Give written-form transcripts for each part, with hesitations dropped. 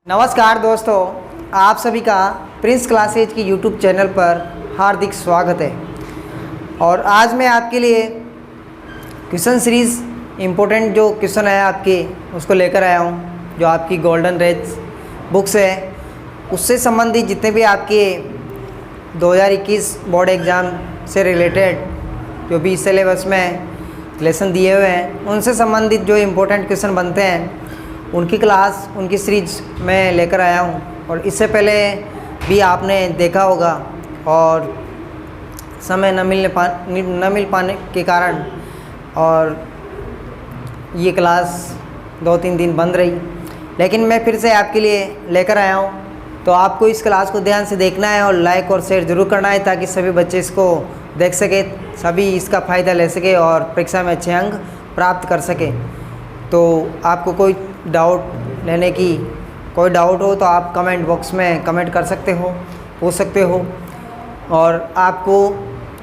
नमस्कार दोस्तों, आप सभी का प्रिंस क्लासेज की यूट्यूब चैनल पर हार्दिक स्वागत है। और आज मैं आपके लिए क्वेश्चन सीरीज़ इम्पोर्टेंट जो क्वेश्चन है आपके उसको लेकर आया हूँ। जो आपकी गोल्डन रेज बुक्स है उससे संबंधित जितने भी आपके 2021 बोर्ड एग्ज़ाम से रिलेटेड जो भी सिलेबस में लेसन दिए हुए हैं उनसे संबंधित जो इम्पोर्टेंट क्वेश्चन बनते हैं उनकी क्लास उनकी सीरीज मैं लेकर आया हूँ। और इससे पहले भी आपने देखा होगा और समय न मिल पाने के कारण और ये क्लास 2-3 दिन बंद रही, लेकिन मैं फिर से आपके लिए लेकर आया हूँ। तो आपको इस क्लास को ध्यान से देखना है और लाइक और शेयर ज़रूर करना है ताकि सभी बच्चे इसको देख सके, सभी इसका फ़ायदा ले सके और परीक्षा में अच्छे अंक प्राप्त कर सके। तो आपको कोई डाउट हो तो आप कमेंट बॉक्स में कमेंट कर सकते हो, पूछ सकते हो। और आपको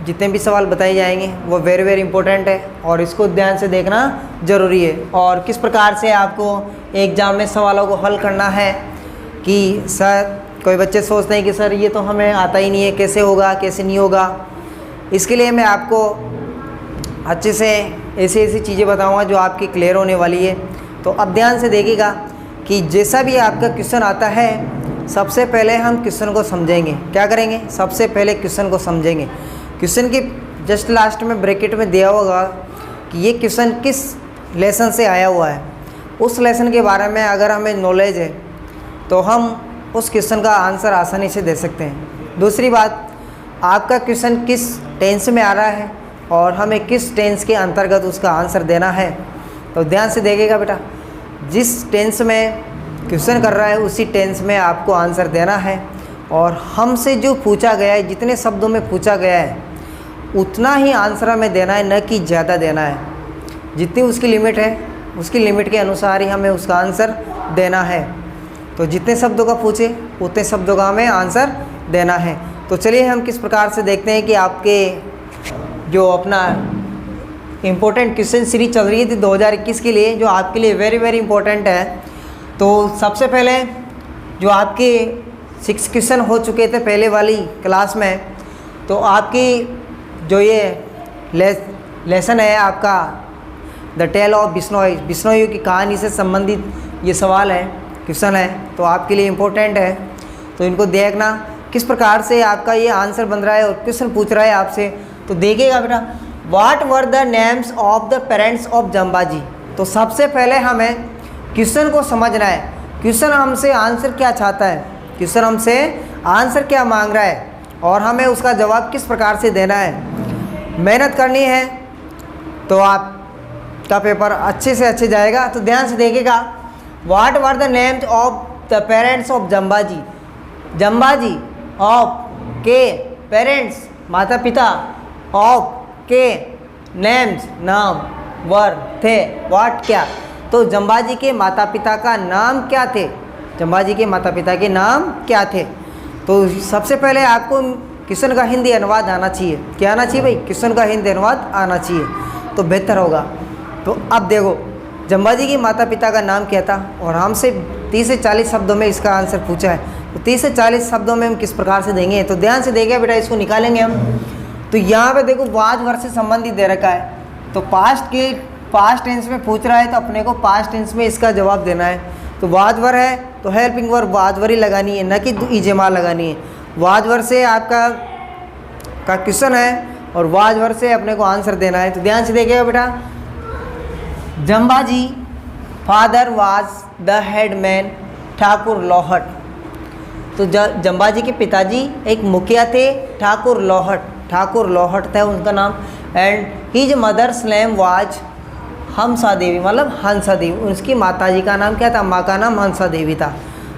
जितने भी सवाल बताए जाएंगे वो वेरी इंपॉर्टेंट है और इसको ध्यान से देखना ज़रूरी है। और किस प्रकार से आपको एग्ज़ाम में सवालों को हल करना है कि सर कोई बच्चे सोचते हैं कि सर ये तो हमें आता ही नहीं है, कैसे होगा कैसे नहीं होगा। इसके लिए मैं आपको अच्छे से ऐसी चीज़ें बताऊंगा जो आपकी क्लियर होने वाली है। तो अब ध्यान से देखिएगा कि जैसा भी आपका क्वेश्चन आता है सबसे पहले हम क्वेश्चन को समझेंगे। क्या करेंगे? सबसे पहले क्वेश्चन को समझेंगे। क्वेश्चन की जस्ट लास्ट में ब्रैकेट में दिया होगा कि ये क्वेश्चन किस लेसन से आया हुआ है। उस लेसन के बारे में अगर हमें नॉलेज है तो हम उस क्वेश्चन का आंसर आसानी से दे सकते हैं। दूसरी बात, आपका क्वेश्चन किस टेंस में आ रहा है और हमें किस टेंस के अंतर्गत उसका आंसर देना है। तो ध्यान से देखिएगा बेटा, जिस टेंस में क्वेश्चन कर रहा है उसी टेंस में आपको आंसर देना है। और हमसे जो पूछा गया है, जितने शब्दों में पूछा गया है उतना ही आंसर हमें देना है, न कि ज़्यादा देना है। जितनी उसकी लिमिट है उसकी लिमिट के अनुसार ही हमें उसका आंसर देना है। तो जितने शब्दों का पूछे उतने शब्दों का हमें आंसर देना है। तो चलिए हम किस प्रकार से देखते हैं कि आपके जो अपना इम्पोर्टेंट क्वेश्चन सीरीज चल रही थी 2021 के लिए, जो आपके लिए वेरी इंपॉर्टेंट है। तो सबसे पहले जो आपके 6 क्वेश्चन हो चुके थे पहले वाली क्लास में, तो आपकी जो ये लेसन है आपका द टेल ऑफ बिश्नोई की कहानी से संबंधित ये सवाल है, क्वेश्चन है, तो आपके लिए इम्पोर्टेंट है। तो इनको देखना किस प्रकार से आपका ये आंसर बन रहा है और क्वेश्चन पूछ रहा है आपसे। तो देखिएगा बेटा, what were the names of the parents of Jambaji. तो सबसे पहले हमें क्वेश्चन को समझना है। क्वेश्चन हमसे आंसर क्या चाहता है, क्वेश्चन हमसे आंसर क्या मांग रहा है और हमें उसका जवाब किस प्रकार से देना है। मेहनत करनी है तो आपका पेपर अच्छे से अच्छे जाएगा। तो ध्यान से देखिएगा, what were the names of the parents of Jambaji. Jambaji of के पेरेंट्स माता पिता, ऑफ के नेम्स नाम, वर थे, व्हाट क्या। तो जम्बाजी के माता पिता का नाम क्या थे, जम्बाजी के माता पिता के नाम क्या थे। तो सबसे पहले आपको क्वेश्चन का हिंदी अनुवाद आना चाहिए। क्या आना चाहिए भाई? क्वेश्चन का हिंदी अनुवाद आना चाहिए तो बेहतर होगा। तो अब देखो, जम्बाजी के माता पिता का नाम क्या था और हमसे 30 से 40 शब्दों में इसका आंसर पूछा है। तो 30 से 40 शब्दों में हम किस प्रकार से देंगे। तो ध्यान से देखिए बेटा, इसको निकालेंगे हम। तो यहाँ पे देखो वाज वर्ब से संबंधित दे रखा है। तो पास्ट टेंस में पूछ रहा है तो अपने को पास्ट टेंस में इसका जवाब देना है। तो वाज वर्ब है तो हेल्पिंग वर्ब वाज वर्ब ही लगानी है, न कि इजेमाल लगानी है। वाज वर्ब से आपका क्वेश्चन है और वाज वर्ब से अपने को आंसर देना है। तो ध्यान से देखिएगा बेटा, Jambaji father was the headman Thakur Lohat. तो जम्बाजी के पिताजी एक मुखिया थे, ठाकुर लोहट था उनका नाम। And his mother's name was हंसा देवी, मतलब हंसा देवी। उसकी माताजी का नाम क्या था? माँ का नाम हंसा देवी था।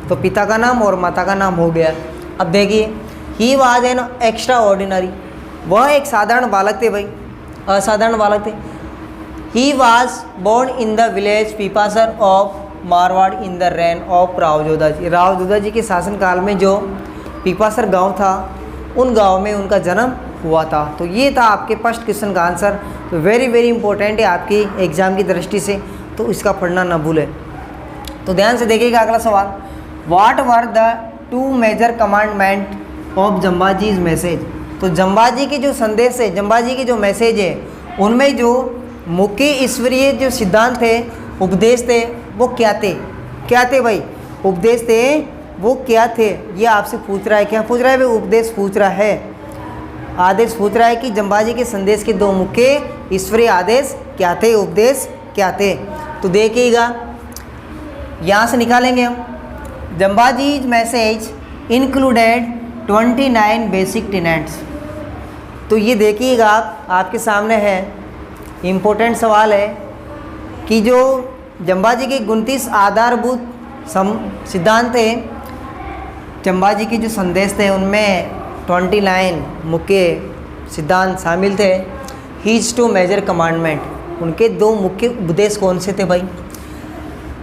तो पिता का नाम और माता का नाम हो गया। अब देखिए, he was an extra ordinary, वह एक साधारण बालक थे भाई, असाधारण बालक थे। He was born in the village Pipasar of Marwar in the rain of Rao Jodha जी। राव जोधा जी के शासनकाल में जो पीपासर गांव था उन गांव में उनका जन्म हुआ था। तो ये था आपके फर्स्ट क्वेश्चन का आंसर। तो वेरी इंपॉर्टेंट है आपकी एग्ज़ाम की दृष्टि से, तो इसका पढ़ना ना भूलें। तो ध्यान से देखिएगा अगला सवाल, what were the 2 major commandment of जम्बाजीज message. तो जम्बाजी के जो संदेश है, जम्बाजी के जो मैसेज है, उनमें जो मुख्य ईश्वरीय जो सिद्धांत थे, उपदेश थे, वो क्या थे? क्या थे भाई? उपदेश थे, वो क्या थे? ये आपसे पूछ रहा है। क्या पूछ रहा है भाई? उपदेश पूछ रहा है, आदेश पूछ रहा है कि जम्बाजी के संदेश के 2 मुख्य ईश्वरीय आदेश क्या थे, उपदेश क्या थे। तो देखिएगा, यहाँ से निकालेंगे हम। जम्बाजीज मैसेज इंक्लूडेड 29 बेसिक टेनेंट्स। तो ये देखिएगा, आपके सामने है, इम्पोर्टेंट सवाल है कि जो जम्बाजी के 29 आधारभूत सिद्धांत थे, जम्बाजी के जो संदेश थे, उनमें 29 मुख्य सिद्धांत शामिल थे। हीज 2 मेजर कमांडमेंट, उनके 2 मुख्य उपदेश कौन से थे भाई?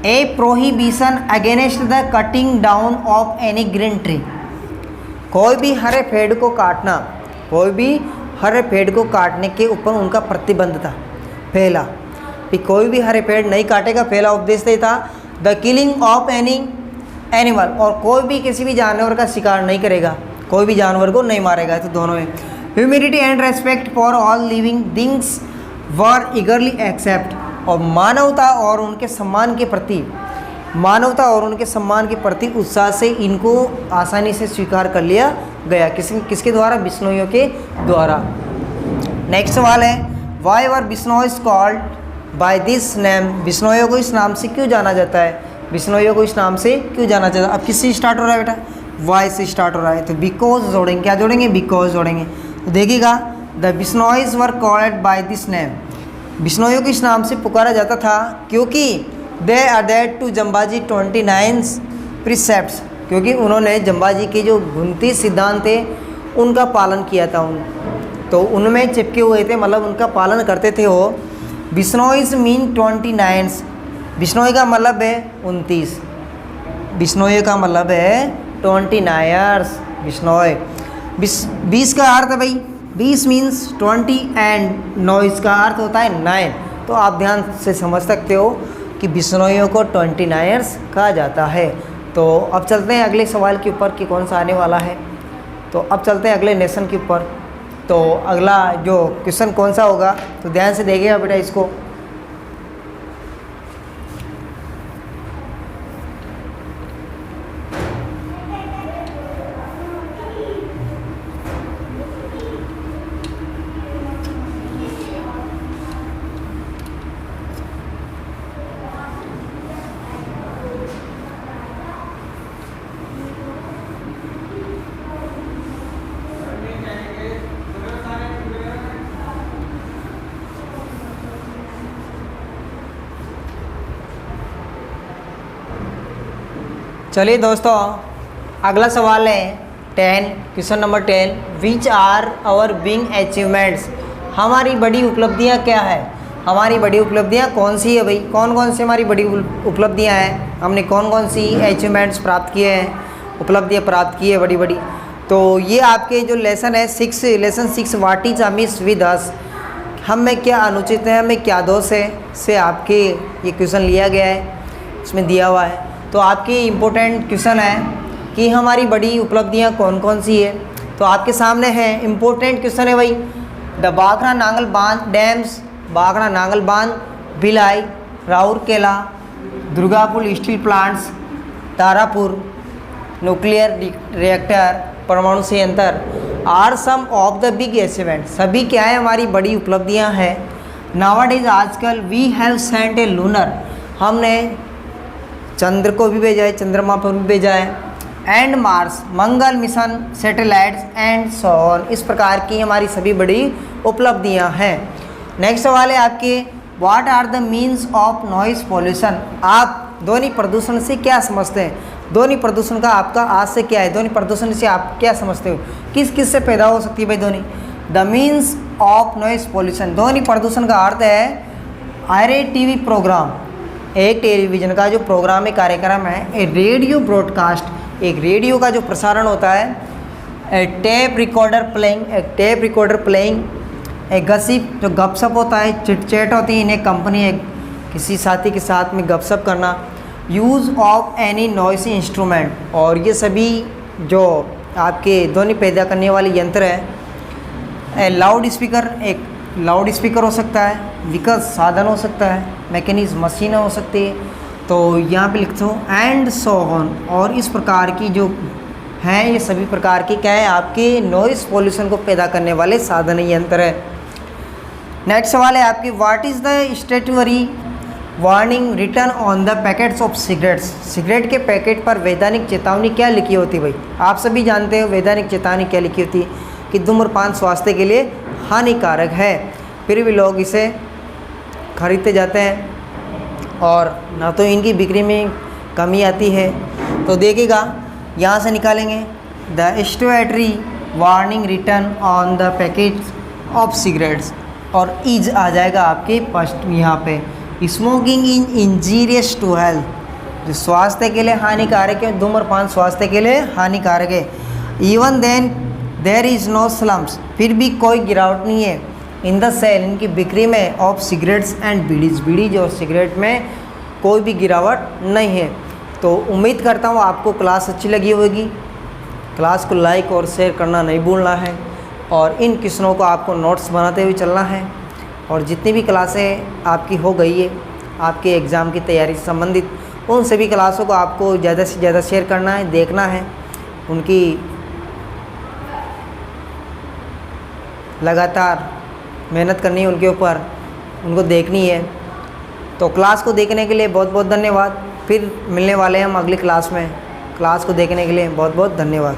ए prohibition against the cutting down of any green tree, कोई भी हरे पेड़ को काटना, कोई भी हरे पेड़ को काटने के ऊपर उनका प्रतिबंध था। पहला कि कोई भी हरे पेड़ नहीं काटेगा, पहला उपदेश था। The killing of any animal, और कोई भी किसी भी जानवर का शिकार नहीं करेगा, कोई भी जानवर को नहीं मारेगा। तो दोनों में humility and respect for all living things were eagerly accept, और मानवता और उनके सम्मान के प्रति, मानवता और उनके सम्मान के प्रति उत्साह से इनको आसानी से स्वीकार कर लिया गया। किसके द्वारा? बिश्नोइयों के द्वारा। नेक्स्ट सवाल है, why were बिश्नोइज called by this name, बिश्नोइयों को इस नाम से क्यों जाना जाता है? बिश्नोइयों को इस नाम से क्यों जाना जाता है? अब किससे स्टार्ट हो रहा है बेटा? वाई से स्टार्ट हो रहा है, तो बिकॉज जोड़ेंगे। क्या जोड़ेंगे? बिकॉज जोड़ेंगे। तो देखिएगा, the बिश्नोइज were called by this name, बिश्नोइयों को इस नाम से पुकारा जाता था क्योंकि दे अडेड टू जम्बाजी 29 प्रिसेप्ट्स, क्योंकि उन्होंने जम्बाजी के जो 29 सिद्धांत थे उनका पालन किया था। तो उनमें चिपके हुए थे, मतलब उनका पालन करते थे वो। बिश्नोइज मीन 29, बिश्नोई का मतलब है 29, बिश्नोई का मतलब है 29ers, बिश्नोई। 20 का अर्थ है भाई, 20 मीन्स 20 एंड नॉइज़ का अर्थ होता है 9। तो आप ध्यान से समझ सकते हो कि बिश्नोइयों को 29ers कहा जाता है। तो अब चलते हैं अगले सवाल के ऊपर कि कौन सा आने वाला है। तो अब चलते हैं अगले नेशन के ऊपर। तो अगला जो क्वेश्चन कौन सा होगा, तो ध्यान से देखिएगा बेटा इसको। चलिए दोस्तों, अगला सवाल है 10, question number 10, which are our big achievements, हमारी बड़ी उपलब्धियां क्या है? हमारी बड़ी उपलब्धियां कौन सी है भाई? कौन कौन सी हमारी बड़ी उपलब्धियां हैं? हमने कौन कौन सी अचीवमेंट्स प्राप्त किए हैं, उपलब्धियां प्राप्त की है बड़ी बड़ी? तो ये आपके जो लेसन है lesson 6 what is amiss with us, हम में क्या अनुचित है, हमें क्या दोष है, से आपके ये क्वेश्चन लिया गया है, इसमें दिया हुआ है। तो आपकी इम्पोर्टेंट क्वेश्चन है कि हमारी बड़ी उपलब्धियां कौन कौन सी है। तो आपके सामने है, इम्पोर्टेंट क्वेश्चन है भाई। द बाखरा नांगल बांध डैम्स, बाखरा नांगल बांध, Bhilai, Rourkela, Durgapur steel plants, Tarapur nuclear reactor, परमाणु संयंत्र are some of the big achievement, सभी क्या है हमारी बड़ी उपलब्धियां हैं। नाउअडेज आजकल we have sent a lunar, हमने चंद्र को भी भेजा है, चंद्रमा पर भी भेजा है, and Mars, Mangal mission, satellites and so on, इस प्रकार की हमारी सभी बड़ी उपलब्धियां हैं। नेक्स्ट सवाल है आपके, what are the means of noise pollution, आप ध्वनि प्रदूषण से क्या समझते हैं? ध्वनि प्रदूषण का आपका आज से क्या है? ध्वनि प्रदूषण से आप क्या समझते हो? किस किस से पैदा हो सकती है भाई ध्वनि? The means of noise pollution, ध्वनि प्रदूषण का अर्थ है आरे टीवी प्रोग्राम, एक टेलीविज़न का जो प्रोग्राम है, कार्यक्रम है, ए रेडियो ब्रॉडकास्ट, एक रेडियो का जो प्रसारण होता है, ए टेप रिकॉर्डर प्लेइंग, एक टेप रिकॉर्डर प्लेइंग, ए गसिप जो गपशप होता है, चिट चैट होती है, इन्हें कंपनी एक किसी साथी के साथ में गपशप करना, use of any noisy instrument, और ये सभी जो आपके ध्वनि पैदा करने वाले यंत्र है। ए लाउड स्पीकर, एक लाउड स्पीकर हो सकता है, विकल्प साधन हो सकता है, मैकेनिज्म मशीन हो सकती है, तो यहाँ पे लिखते हो एंड सो ऑन। और इस प्रकार की जो हैं ये सभी प्रकार की क्या है आपके नॉइस पॉल्यूशन को पैदा करने वाले साधन यंत्र है। नेक्स्ट सवाल है आपकी, what is the statutory warning written on the packets of cigarettes. Cigarette के पैकेट पर वैधानिक चेतावनी क्या लिखी होती है भाई? आप सभी जानते हो वैधानिक चेतावनी क्या लिखी होती है कि धूम्रपान स्वास्थ्य के लिए हानिकारक है, फिर भी लोग इसे खरीदते जाते हैं और ना तो इनकी बिक्री में कमी आती है। तो देखिएगा यहाँ से निकालेंगे the statutory warning written on the packets of cigarettes, और इज आ जाएगा आपके फर्स्ट यहाँ पे। Smoking in injurious to health, जो स्वास्थ्य के लिए हानिकारक है, धूम्रपान स्वास्थ्य के लिए हानिकारक है। Even then there is no slums, फिर भी कोई गिरावट नहीं है इन द सेल, इनकी बिक्री में, of cigarettes and bidis, bidis और सिगरेट में कोई भी गिरावट नहीं है। तो उम्मीद करता हूँ आपको क्लास अच्छी लगी होगी। क्लास को लाइक और शेयर करना नहीं भूलना है, और इन क्वेश्चनों को आपको नोट्स बनाते हुए चलना है। और जितनी भी क्लासें आपकी हो गई है आपके एग्ज़ाम की तैयारी से संबंधित, उन सभी क्लासों को आपको ज़्यादा से ज़्यादा शेयर करना है, देखना है, उनकी लगातार मेहनत करनी है, उनके ऊपर उनको देखनी है। तो क्लास को देखने के लिए बहुत बहुत धन्यवाद। फिर मिलने वाले हैं हम अगली क्लास में। क्लास को देखने के लिए बहुत बहुत धन्यवाद।